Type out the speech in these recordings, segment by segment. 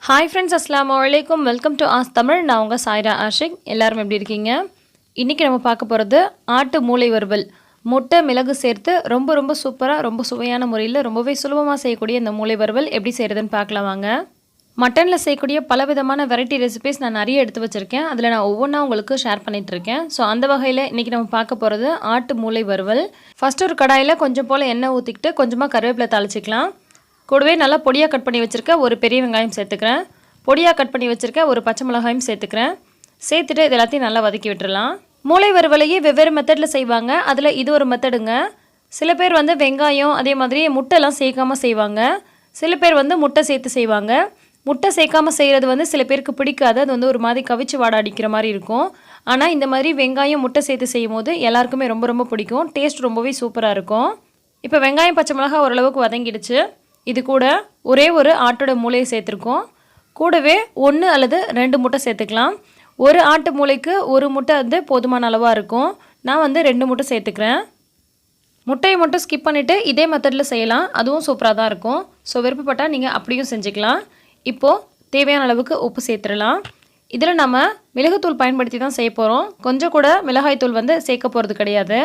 Hi friends, அஸ்ஸலாமு அலைக்கும். Welcome to ஆஸ்தமிழ். நான் உங்கள் சாய்ரா ஆஷிக். எல்லாரும் எப்படி இருக்கீங்க? இன்றைக்கி நம்ம பார்க்க போகிறது ஆட்டு மூளை வறுவல். முட்டை, மிளகு சேர்த்து ரொம்ப சூப்பராக, ரொம்ப சுவையான முறையில் ரொம்பவே சுலபமாக செய்யக்கூடிய இந்த மூளை வறுவல் எப்படி செய்கிறதுன்னு பார்க்கலாம் வாங்க. மட்டனில் செய்யக்கூடிய பலவிதமான வெரைட்டி ரெசிபிஸ் நான் நிறைய எடுத்து வச்சுருக்கேன். அதில் நான் ஒவ்வொன்றா உங்களுக்கு ஷேர் பண்ணிகிட்ருக்கேன். ஸோ அந்த வகையில் இன்றைக்கி நம்ம பார்க்க போகிறது ஆட்டு மூளை வறுவல். ஃபஸ்ட்டு ஒரு கடாயில் கொஞ்சம் போல் எண்ணெய் ஊற்றிக்கிட்டு கொஞ்சமாக கருவேப்பிலை தாளிச்சிக்கலாம். கூடவே நல்லா பொடியாக கட் பண்ணி வச்சுருக்க ஒரு பெரிய வெங்காயம் சேர்த்துக்கிறேன். பொடியாக கட் பண்ணி வச்சுருக்க ஒரு பச்சை மிளகாயும் சேர்த்துக்கிறேன். சேர்த்துட்டு இது எல்லாத்தையும் நல்லா வதக்கி விட்டுறலாம். மூளை வறுவலையே வெவ்வேறு மெத்தடில் செய்வாங்க. அதில் இது ஒரு மெத்தடுங்க. சில பேர் வெங்காயம் அதே மாதிரி முட்டைலாம் சேர்க்காமல் செய்வாங்க. சில பேர் முட்டை சேர்த்து செய்வாங்க. முட்டை சேர்க்காமல் செய்கிறது சில பேருக்கு பிடிக்காது. அது ஒரு மாதிரி கவிச்சு வாடை அடிக்கிற மாதிரி இருக்கும். ஆனால் இந்த மாதிரி வெங்காயம் முட்டை சேர்த்து செய்யும் போது எல்லாருக்குமே ரொம்ப பிடிக்கும். டேஸ்ட் ரொம்பவே சூப்பராக இருக்கும். இப்போ வெங்காயம் பச்சை மிளகாய் ஓரளவுக்கு வதங்கிடுச்சு. இது கூட ஒரே ஒரு ஆட்டோட மூளையை சேர்த்துருக்கோம். கூடவே 1 அல்லது 2 முட்டை சேர்த்துக்கலாம். ஒரு ஆட்டு மூளைக்கு ஒரு முட்டை போதுமான அளவாக இருக்கும். நான் 2 முட்டை சேர்த்துக்கிறேன். முட்டையை மட்டும் ஸ்கிப் பண்ணிவிட்டு இதே மெத்தடில் செய்யலாம். அதுவும் சூப்பராக தான் இருக்கும். ஸோ விருப்பப்பட்டால் நீங்கள் அப்படியும் செஞ்சுக்கலாம். இப்போது தேவையான அளவுக்கு உப்பு சேர்த்துடலாம். இதில் நம்ம மிளகுத்தூள் பயன்படுத்தி தான் செய்ய போகிறோம். கொஞ்சம் கூட மிளகாய்த்தூள் சேர்க்க போகிறது கிடையாது.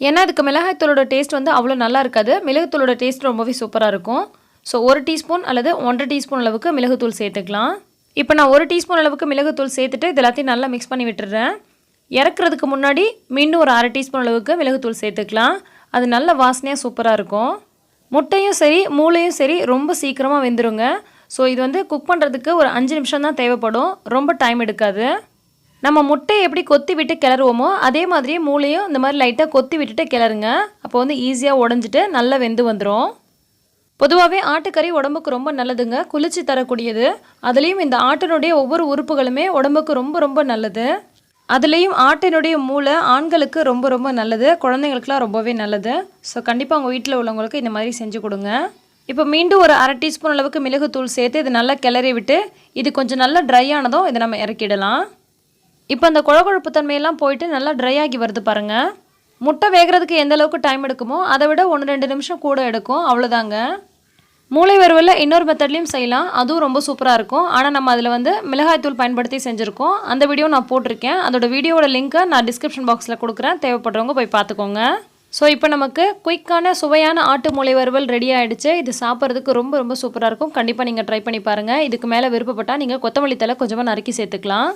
ஏன்னா இதுக்கு மிளகாய்த்தூளோட டேஸ்ட் அவ்வளோ நல்லா இருக்காது. மிளகுத்தூளோட டேஸ்ட் ரொம்பவே சூப்பராக இருக்கும். ஸோ 1 டீஸ்பூன் அல்லது 1.5 டீஸ்பூன் அளவுக்கு மிளகுத்தூள் சேர்த்துக்கலாம். இப்போ நான் 1 டீஸ்பூன் அளவுக்கு மிளகுத்தூள் சேர்த்துட்டு இது எல்லாத்தையும் நல்லா மிக்ஸ் பண்ணி விட்டுறேன். இறக்குறதுக்கு முன்னாடி மீண்டும் ஒரு 1/2 டீஸ்பூன் அளவுக்கு மிளகுத்தூள் சேர்த்துக்கலாம். அது நல்ல வாசனையாக சூப்பராக இருக்கும். முட்டையும் சரி மூளையும் சரி ரொம்ப சீக்கிரமாக வெந்துருங்க. ஸோ இது குக் பண்ணுறதுக்கு ஒரு 5 நிமிஷம் தான் தேவைப்படும். ரொம்ப டைம் எடுக்காது. நம்ம முட்டையை எப்படி கொத்தி விட்டு கிளறுவோமோ அதே மாதிரியே மூளையும் இந்த மாதிரி லைட்டாக கொத்தி விட்டுட்டு கிளறுங்க. அப்போ ஈஸியாக உடஞ்சிட்டு நல்லா வெந்து வந்துடும். பொதுவாகவே ஆட்டுக்கறி உடம்புக்கு ரொம்ப நல்லதுங்க. குளிர்ச்சி தரக்கூடியது. அதுலேயும் இந்த ஆட்டினுடைய ஒவ்வொரு உறுப்புகளுமே உடம்புக்கு ரொம்ப நல்லது. அதுலேயும் ஆட்டினுடைய மூளை ஆண்களுக்கு ரொம்ப நல்லது. குழந்தைங்களுக்குலாம் ரொம்பவே நல்லது. ஸோ கண்டிப்பாக உங்கள் வீட்டில் உள்ளவங்களுக்கு இந்த மாதிரி செஞ்சு கொடுங்க. இப்போ மீண்டும் ஒரு 1/2 டீஸ்பூன் அளவுக்கு மிளகுத்தூள் சேர்த்து இது நல்லா கிளறி விட்டு இது கொஞ்சம் நல்லா ட்ரை ஆனதும் இதை நம்ம இறக்கிடலாம். இப்போ அந்த குழகுழப்பு தன்மையெல்லாம் போயிட்டு நல்லா ட்ரை ஆகி வருது பாருங்கள். முட்டை வேகிறதுக்கு எந்த அளவுக்கு டைம் எடுக்குமோ அதை விட 1-2 நிமிஷம் கூட எடுக்கும். அவ்வளோதாங்க. மூளை வறுவலில் இன்னொரு மெத்தட்லேயும் செய்யலாம். அதுவும் ரொம்ப சூப்பராக இருக்கும். ஆனால் நம்ம அதில் மிளகாய்த்தூள் பயன்படுத்தி செஞ்சுருக்கோம். அந்த வீடியோ நான் போட்டிருக்கேன். அதோட வீடியோவோட லிங்க்கை நான் டிஸ்கிரிப்ஷன் பாக்ஸில் கொடுக்குறேன். தேவைப்படுறவங்க போய் பார்த்துக்கோங்க. ஸோ இப்போ நமக்கு குயிக்கான சுவையான ஆட்டு மூளை வறுவல் ரெடி ஆகிடுச்சு. இது சாப்பிட்றதுக்கு ரொம்ப சூப்பராக இருக்கும். கண்டிப்பாக நீங்கள் ட்ரை பண்ணி பாருங்கள். இதுக்கு மேலே விருப்பப்பட்டால் நீங்கள் கொத்தமல்லி தழை கொஞ்சமாக நறுக்கி சேர்த்துக்கலாம்.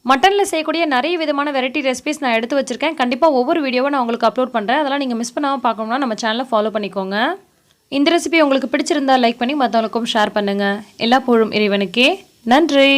மட்டனில் செய்யக்கூடிய நிறைய விதமான வெரைட்டி ரெசிபிஸ் நான் எடுத்து வச்சுருக்கேன். கண்டிப்பாக ஒவ்வொரு வீடியோவை நான் உங்களுக்கு அப்லோட் பண்ணுறேன். அதெல்லாம் நீங்கள் மிஸ் பண்ணாமல் பார்க்கணும்னா நம்ம சேனலை ஃபாலோ பண்ணிக்கோங்க. இந்த ரெசிபி உங்களுக்கு பிடிச்சிருந்தால் லைக் பண்ணி மற்றவங்களுக்கும் ஷேர் பண்ணுங்கள். எல்லா புகழும் இறைவனுக்கே. நன்றி.